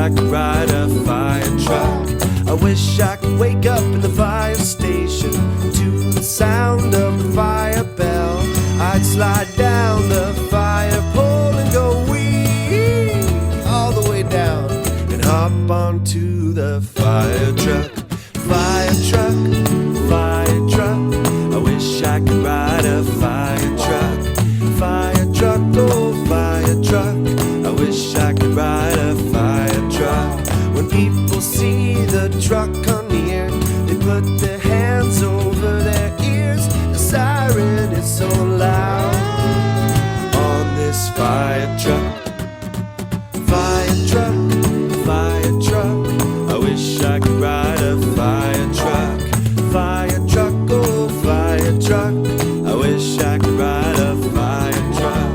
I could ride a fire truck. I wish I could wake up in the fire station to the sound of the fire bell. I'd slide down the fire pole and go wee all the way down and hop onto the fire truck. Fire truck, fire truck. I wish I could ride a fire truck. Fire truck, oh fire truck. I wish I could ride a fire truck. When people see the truck come near, they put their hands over their ears. The siren is so loud on this fire truck. Fire truck, fire truck. I wish I could ride a fire truck. Fire truck, oh fire truck. I wish I could ride a fire truck.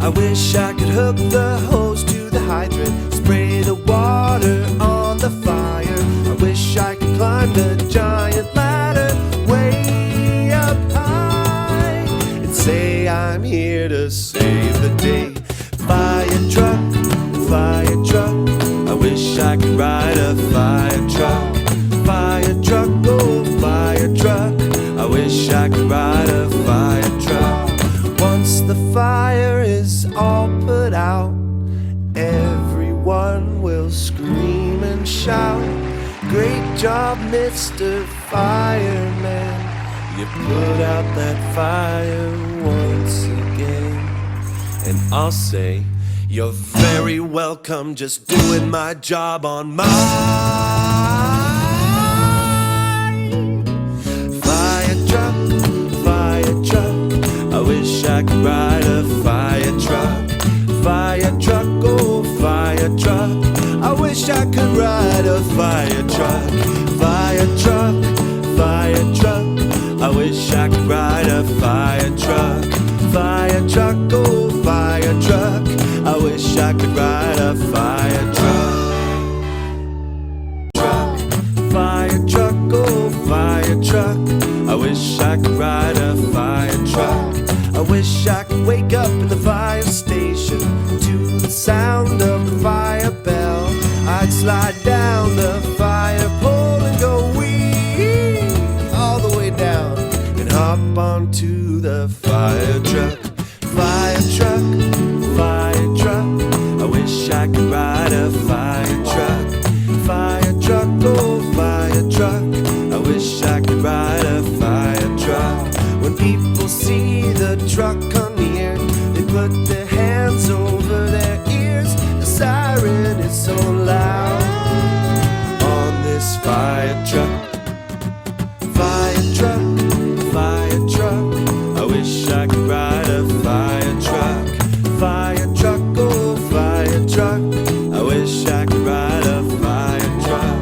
I wish I could hook the hose to the hydrant, spray the water on the fire. I wish I could climb the giant ladder way up high and say I'm here to save the day. Fire truck, fire truck. I wish I could ride a fire truck. Fire truck, oh fire truck. I wish I could ride a fire truck. Once the fire is all put out, everyone will scream and shout, "Great job, Mr. Fireman. You put out that fire once again." And I'll say, "You're very welcome, just doing my job on mine." Fire truck, fire truck. I wish I could ride a fire truck. Fire truck, oh fire truck. I wish I could ride a fire truck. Fire truck, fire truck. I wish I could ride a fire truck. Fire truck, oh fire truck. I wish I could ride a fire truck. Fire truck, oh fire truck. I wish I could ride a fire truck. I wish I could wake up in the fire station to the sound of the fire bell. I'd slide down the fire pole and go wee all the way down and hop onto the fire truck. Fire truck, fire truck. I wish I could ride a fire truck. Fire truck, oh fire truck. I wish I could ride a fire truck. When people see the truck come near, they put their hands over their ears. The siren is so loud on this fire truck. Fire truck, fire truck. I wish I could ride a fire truck. Fire truck, oh fire truck. I wish I could ride a fire truck.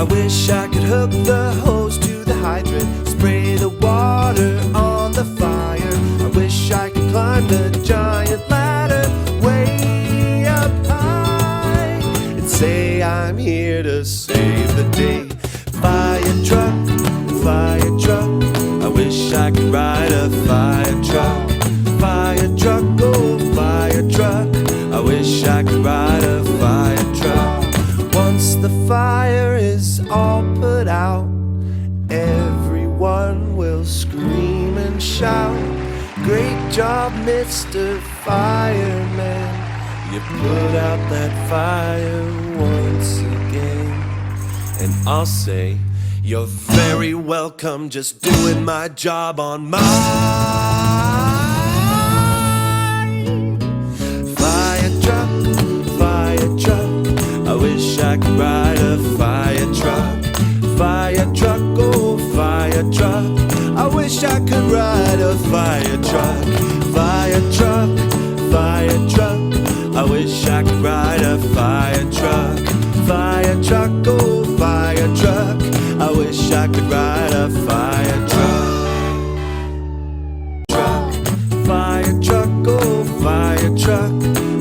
I wish I could hook the hose to the hydrant, spray the water on the fire. I wish I could climb the giant ladder way up high and say I'm here to save the day. Fire truck, fire truck. I wish I could ride a fire truck. Fire truck, oh fire truck. I wish I could ride a fire truck. Once the fire is all put out, everyone will scream and shout, "Great job, Mr. Fireman. You put out that fire once again." And I'll say, "You're very welcome, just doing my job on mine." Fire truck, fire truck. I wish I could ride a fire truck. Fire truck, oh fire truck. I wish I could ride a fire truck. Fire truck, fire truck. I wish I could ride a fire truck. Fire truck, oh fire truck. I wish I could ride a fire truck. Fire truck, oh fire truck.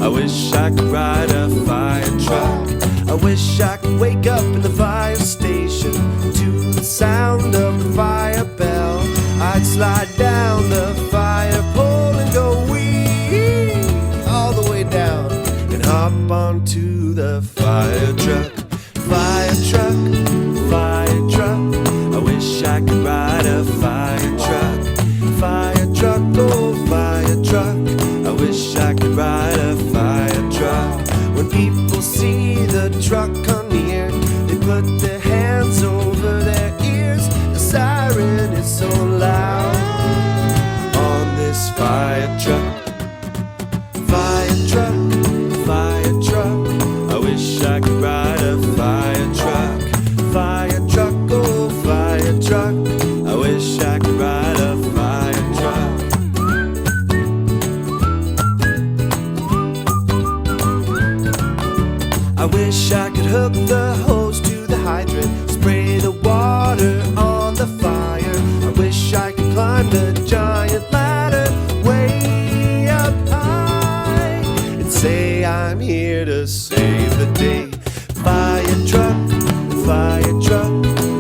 I wish I could ride a fire truck. I wish I could wake up in the fire station to onto the fire truck. Fire truck, fire truck. I wish I could ride a fire truck. Fire truck, oh fire truck. I wish I could ride a fire truck. When people see the truck come near, they put their hands over their ears. The siren is so loud on this fire truck. Fire truck, fire truck. I wish I could ride a fire truck. Fire truck, oh fire truck. I wish I could ride a fire truck. I wish I could hook the hose to the hydrant, spray the water on the fire. I wish I could climb the giant ladder way up high and say I'm here to save the day. Fire truck, fire truck.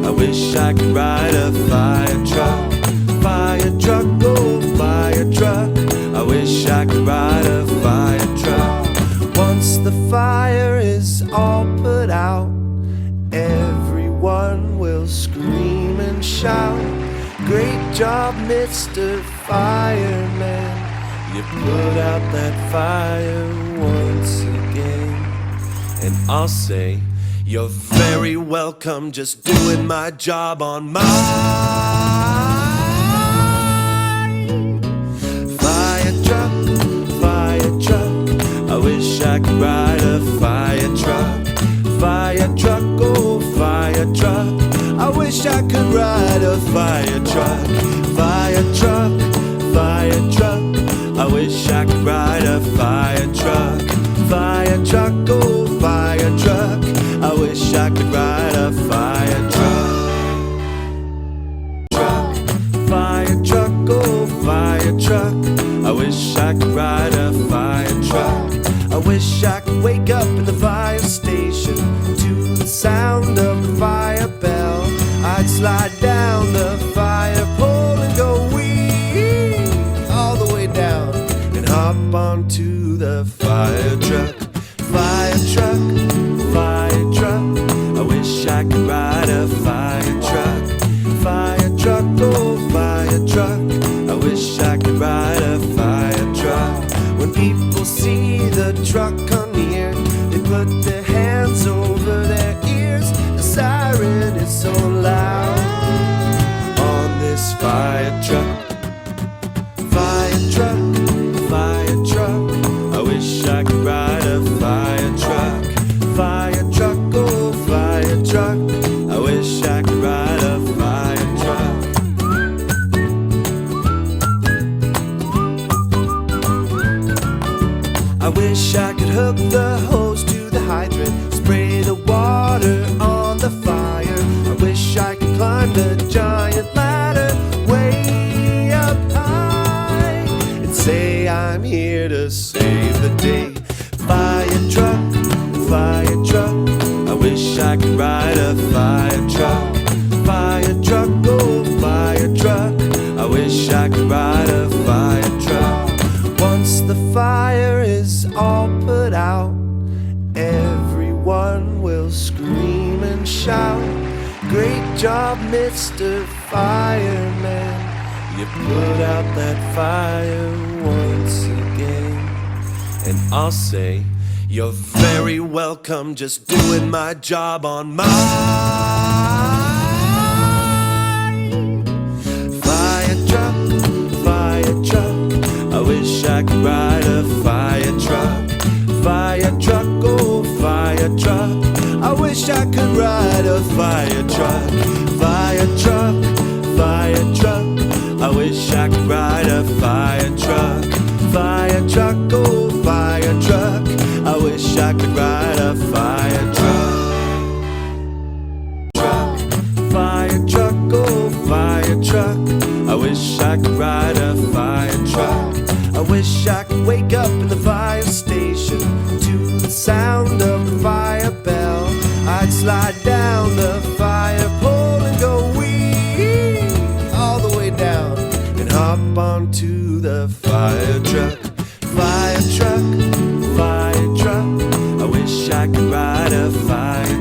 I wish I could ride a fire truck. Fire truck, oh fire truck. I wish I could ride a fire truck. Once the fire is all put out, everyone will scream and shout, "Great job, Mr. Fireman. You put out that fire once again." And I'll say, "You're very welcome, just doing my job on my fire truck, fire truck. I wish I could ride a fire truck. Fire truck, oh fire truck. I wish I could ride a fire truck. Fire truck, fire truck. I wish I could ride a fire truck. Fire truck, oh fire truck. I wish I could ride a fire truck. Truck, fire truck, oh fire truck. I wish I could ride a fire truck. I wish I could wake up in the fire station to the sound of the fire bell. I'd slide down the fire pole and go wee all the way down and hop onto the fire truck. Fire truck, fire truck. I wish I could ride a fire truck. Fire truck, oh fire truck. I wish I could ride a fire truck. When people see the truck come near, they put their hands over their ears. The siren is so loud on this fire truck. Fire truck, fire truck. I wish I could ride a fire truck. Fire truck, oh fire truck. I wish I could ride a fire truck. I wish I could hook the hose to the hydrant, spray the water on the fire. I wish I could climb the giant ladder way up high and say I'm here to save the day. Fire truck, fire truck. I wish I could ride a fire truck. Fire truck, oh fire truck. I wish I could ride a fire truck. Once the fire is all put out, everyone will scream and shout, "Great job, Mr. Fireman. You put out that fire once again." And I'll say, "You're very welcome, just doing my job on my fire truck, fire truck. I wish I could ride a fire truck. Fire truck, oh fire truck. I wish I could ride a fire truck. Fire truck, fire truck. I wish I could ride a fire truck. Fire truck, oh fire truck. I wish I could ride a fire truck. Truck, fire truck, oh fire truck. I wish I could ride a fire truck. I wish I could wake up in the fire station to the sound of the fire bell. I'd slide down the fire pole and go wee all the way down and hop onto the fire truck. Fire truck, fire truck. I could ride a fire